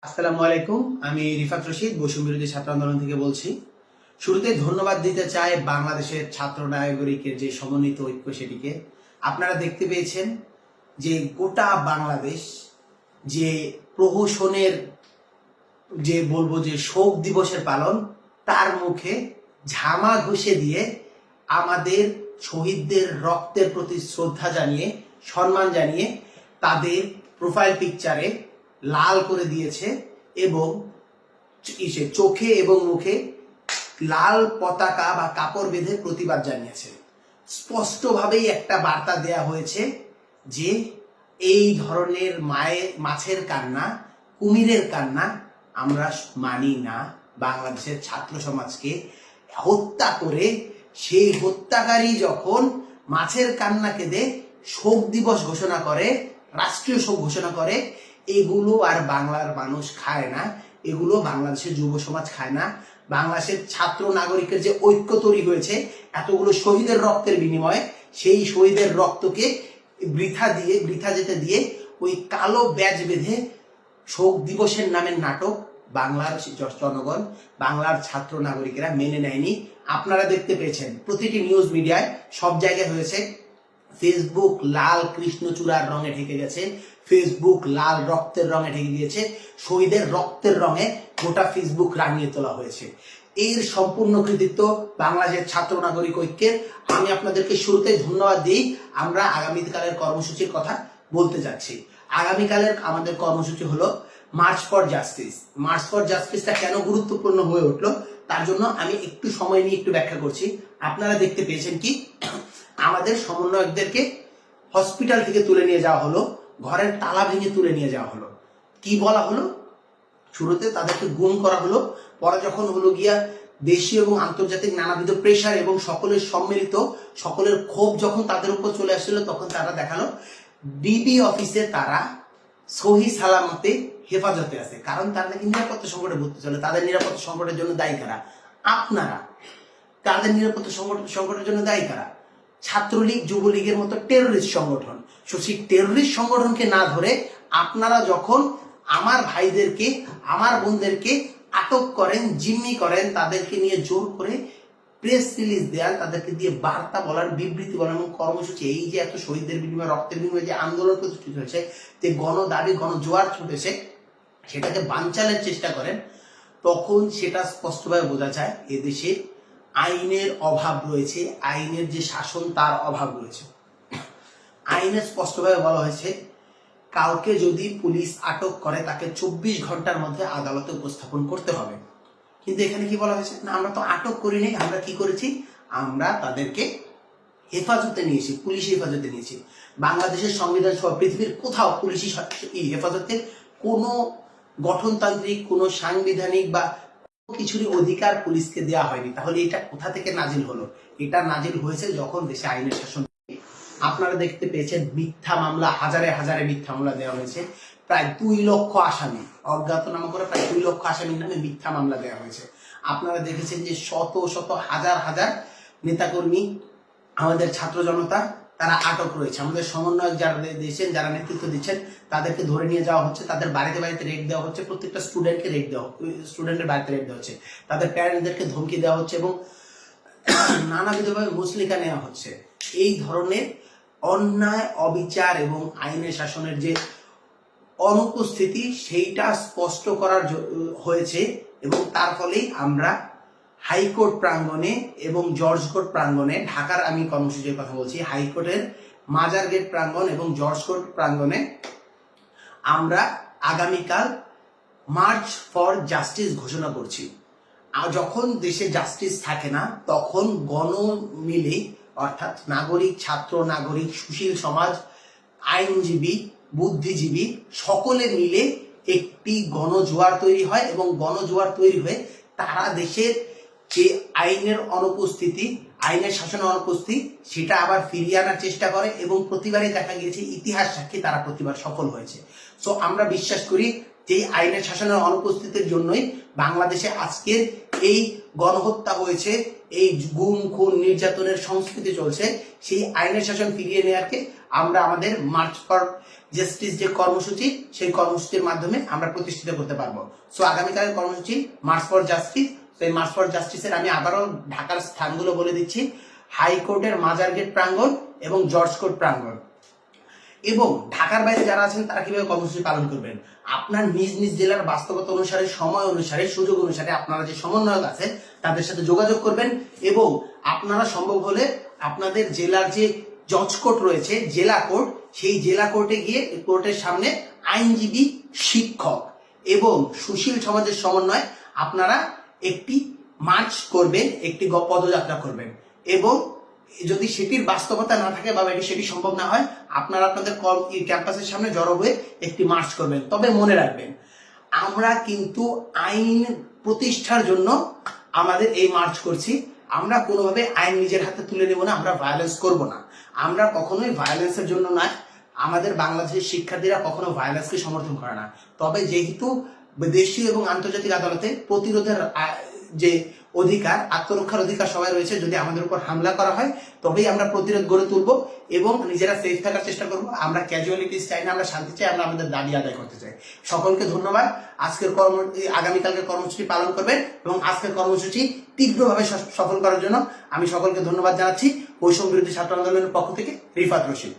আসসালামু আলাইকুম। আমি রিফাত রশিদ বৈষম্য বিরোধী ছাত্র আন্দোলন থেকে বলছি। শুরুতে ধন্যবাদ দিতে চাই বাংলাদেশের ছাত্র নাগরিকের যে সমন্বিত ঐক্য, সেটিকে আপনারা দেখতে পেয়েছেন যে গোটা বাংলাদেশ যে প্রহসনের যে বলবো যে শোক দিবসের পালন, তার মুখে ঝামা ঘষে দিয়ে আমাদের শহীদদের রক্তের প্রতি শ্রদ্ধা জানিয়ে, সম্মান জানিয়ে তাদের প্রোফাইল পিকচারে লাল করে দিয়েছে এবং চোখে এবং মুখে লাল পতাকা বা কাপড় বেঁধে প্রতিবাদ জানিয়েছে। স্পষ্টভাবেই একটা বার্তা দেয়া হয়েছে যে এই ধরনের মাছের কান্না, কুমিরের কান্না আমরা মানি না। বাংলাদেশের ছাত্র সমাজকে হত্যা করে সেই হত্যাকারী যখন মাছের কান্না কেঁদে শোক দিবস ঘোষণা করে, রাষ্ট্রীয় শোক ঘোষণা করে, এগুলো আর বাংলার মানুষ খায় না, এগুলো বাংলাদেশের যুব সমাজ খায় না। বাংলাদেশের ছাত্র নাগরিকের যে ঐক্য তৈরি হয়েছে এতগুলো শহীদের রক্তের বিনিময়ে, সেই শহীদের রক্তকে বৃথা যেতে দিয়ে ওই কালো ব্যাজ বেঁধে শোক দিবসের নামের নাটক বাংলার জনগণ, বাংলার ছাত্র নাগরিকেরা মেনে নেয়নি। আপনারা দেখতে পেয়েছেন প্রতিটি নিউজ মিডিয়ায় সব জায়গায় হয়েছে। ফেসবুক লাল কৃষ্ণচূড়ার রঙে ঢেকে গেছে, ফেসবুক লাল রক্তের রঙে ঢেকে গিয়েছে, শহীদের রক্তের রঙে গোটা ফেসবুক রাঙিয়ে তোলা হয়েছে। এর সম্পূর্ণ কৃতিত্ব বাংলাদেশের ছাত্র নাগরিক ঐক্যের। আমি আপনাদেরকে শুরুতে ধন্যবাদ দিই। আমরা আগামীকালের কর্মসূচির কথা বলতে যাচ্ছি। আগামীকালের আমাদের কর্মসূচি হলো march for justice. March for জাস্টিসটা কেন গুরুত্বপূর্ণ হয়ে উঠলো তার জন্য আমি একটু সময় নিয়ে একটু ব্যাখ্যা করছি। আপনারা দেখতে পেয়েছেন কি, আমাদের সমন্বয়কদেরকে হসপিটাল থেকে তুলে নিয়ে যাওয়া হলো, ঘরের তালা ভেঙে তুলে নিয়ে যাওয়া হলো। কি বলা হলো? শুরুতে তাদেরকে গুম করা হলো, পরে যখন হলো গিয়া দেশীয় এবং আন্তর্জাতিক নানাবিধ প্রেশার এবং সকলের সম্মিলিত সকলের ক্ষোভ যখন তাদের উপর চলে আসছিল, তখন তারা দেখালো ডিবি অফিসে তারা সহি সালামতে হেফাজতে আছে। কারণ তারা নাকি নিরাপত্তা সংকটে ভর্তি ছিল। তাদের নিরাপত্তা সংকটের জন্য দায়ী কারা? আপনারা। তাদের নিরাপত্তা সংকটের জন্য দায়ী কারা? ছাত্রলীগ, যুবলীগের মতো টেররিস্ট সংগঠন। সেই টেররিস্ট সংগঠনকে না ধরে আপনারা যখন আমার ভাইদেরকে, আমার বোনদেরকে আটক করেন, জিম্মি করেন, তাদেরকে নিয়ে জোর করে প্রেস রিলিজ দেন, তাদেরকে দিয়ে বার্তা বলার, বিবৃতি বলার এবং কর্মসূচি, এই যে এত শহীদদের বিনিময়ে, রক্তের বিনিময়ে যে আন্দোলন প্রতিষ্ঠিত হয়েছে, যে গণদাবি, গণজোয়ার ছুটেছে, সেটাকে বানচালের চেষ্টা করেন, তখন সেটা স্পষ্টভাবে বোঝা যায় এদেশে আইনের অভাব রয়েছে, আইনের যে শাসন তার অভাব রয়েছে। আইনে স্পষ্টভাবে বলা হয়েছে কাউকে যদি পুলিশ আটক করে তাকে 24 ঘন্টার মধ্যে আদালতে উপস্থাপন করতে হবে। কিন্তু এখানে কি বলা হয়েছে? না, আমরা তো আটক করিনি, আমরা কি করেছি? আমরা তাদেরকে হেফাজতে নিয়েছি, পুলিশ হেফাজতে নিয়েছি। বাংলাদেশের সংবিধান সহ পৃথিবীর কোথাও পুলিশি হেফাজতে কোনো গঠনতান্ত্রিক, কোনো সাংবিধানিক বা কিছুরই অধিকার পুলিশকে দেওয়া হয়নি। তাহলে এটা কোথা থেকে নাজিল হলো? এটা নাজিল হয়েছে যখন দেশে আইনের শাসন। আপনারা দেখতে পেয়েছেন মিথ্যা মামলা, হাজারে হাজারে মিথ্যা মামলা দেওয়া হয়েছে। প্রায় 2 লক্ষ আসামি, অজ্ঞাতনামা করে প্রায় 2 লক্ষ আসামির নামে মিথ্যা মামলা দেওয়া হয়েছে। আপনারা দেখেছেন যে শত শত হাজার হাজার নেতাকর্মী, আমাদের ছাত্র জনতা, তারা আটক রয়েছে। আমাদের সমন্বয়ক যারা দিয়েছেন, যারা নেতৃত্ব দিচ্ছেন, তাদেরকে ধরে নিয়ে যাওয়া হচ্ছে, তাদের বাড়িতে বাড়িতে রেড দেওয়া হচ্ছে, প্রত্যেকটা স্টুডেন্টকে রেড দেওয়া, স্টুডেন্টের বাড়িতে রেড দেওয়া হচ্ছে, তাদের প্যারেন্টদেরকে ধমকি দেওয়া হচ্ছে এবং নানাবিধভাবে মুচলেখা নেওয়া হচ্ছে। এই ধরনের অন্যায়, অবিচার এবং আইনের শাসনের যে অনুপস্থিতি, সেইটা স্পষ্ট করার হয়েছে এবং তার ফলেই আমরা হাইকোর্ট প্রাঙ্গণে এবং জর্জ কোর্ট প্রাঙ্গণে, ঢাকার আমি কর্মসূচির কথা বলছি, হাইকোর্টের মাজার গেট প্রাঙ্গণ এবং জর্জ কোর্ট প্রাঙ্গণে আমরা আগামীকাল মার্চ ফর জাস্টিস ঘোষণা করছি। আর যখন দেশে জাস্টিস থাকে না, তখন গণ মিলে, অর্থাৎ নাগরিক, ছাত্র নাগরিক, সুশীল সমাজ, আইনজীবী, বুদ্ধিজীবী সকলে মিলে একটি গণজোয়ার তৈরি হয় এবং গণজোয়ার তৈরি হয়ে তারা দেশের যে আইনের অনুপস্থিতি, আইনের শাসনের অনুপস্থিতি, সেটা আবার ফিরিয়ে আনার চেষ্টা করে এবং প্রতিবারই দেখা গিয়েছে ইতিহাস সাক্ষী তারা প্রতিবার সফল হয়েছে। সো আমরা বিশ্বাস করি যে আইনের শাসনের অনুপস্থিতির জন্যই বাংলাদেশে আজকের এই গণহত্যা হয়েছে, এই গুম খুন নির্যাতনের সংস্কৃতি চলছে, সেই আইনের শাসন ফিরিয়ে নেওয়াকে আমরা আমাদের মার্চ ফর জাস্টিস যে কর্মসূচি, সেই কর্মসূচির মাধ্যমে আমরা প্রতিষ্ঠিত করতে পারবো। সো আগামীকালের কর্মসূচি মার্চ ফর জাস্টিস। সেই মার্চ ফর জাস্টিসের আমি আবারও ঢাকার স্থানগুলো বলে দিচ্ছি: হাইকোর্টের মাজার গেট প্রাঙ্গণ এবং জর্জ কোর্ট প্রাঙ্গণ। এবং ঢাকার বাইরে যারা আছেন তারা কিভাবে কর্মসূচি পালন করবেন, আপনার নিজ নিজ জেলার বাস্তবতা অনুসারে, সময় অনুসারে, সুযোগ অনুসারে আপনারা যে সমন্বয়ক আছেন তাদের সাথে যোগাযোগ করবেন। এবং আপনারা সম্ভব হলে আপনাদের জেলার যে জজ কোর্ট রয়েছে, জেলা কোর্ট, সেই জেলা কোর্টে গিয়ে কোর্টের সামনে আইনজীবী, শিক্ষক এবং সুশীল সমাজের সমন্বয়ে আপনারা একটি মার্চ করবেন, একটি পদযাত্রা করবেন। এবং যদি সেটির বাস্তবতা না থাকে বা সেটি সম্ভব না হয়, আপনারা আপনাদের ক্যাম্পাসের সামনে জড়ো হয়ে একটি মার্চ করবেন। তবে মনে রাখবেন, আমরা কিন্তু আইন প্রতিষ্ঠার জন্য আমাদের এই মার্চ করছি। আমরা কোনোভাবে আইন নিজের হাতে তুলে নেব না, আমরা ভায়োলেন্স করব না। আমরা কখনোই ভায়োলেন্সের জন্য নয়, আমাদের বাংলাদেশের শিক্ষার্থীরা কখনো ভায়োলেন্সকে সমর্থন করে না। তবে যেহেতু দেশীয় এবং আন্তর্জাতিক আদালতে প্রতিরোধের যে অধিকার, আত্মরক্ষার অধিকার সবাই রয়েছে, যদি আমাদের উপর হামলা করা হয় তবেই আমরা প্রতিরোধ গড়ে তুলব এবং নিজেরা সেফ থাকার চেষ্টা করব। আমরা ক্যাজুয়ালিটিস চাই না, আমরা শান্তি চাই, আমরা আমাদের দাবি আদায় করতে চাই। সকলকে ধন্যবাদ। আগামীকালকে কর্মসূচি পালন করবেন এবং আজকের কর্মসূচি তীব্রভাবে সফল করার জন্য আমি সকলকে ধন্যবাদ জানাচ্ছি। বৈষম্য বিরোধী ছাত্র আন্দোলনের পক্ষ থেকে রিফাত রশিদ।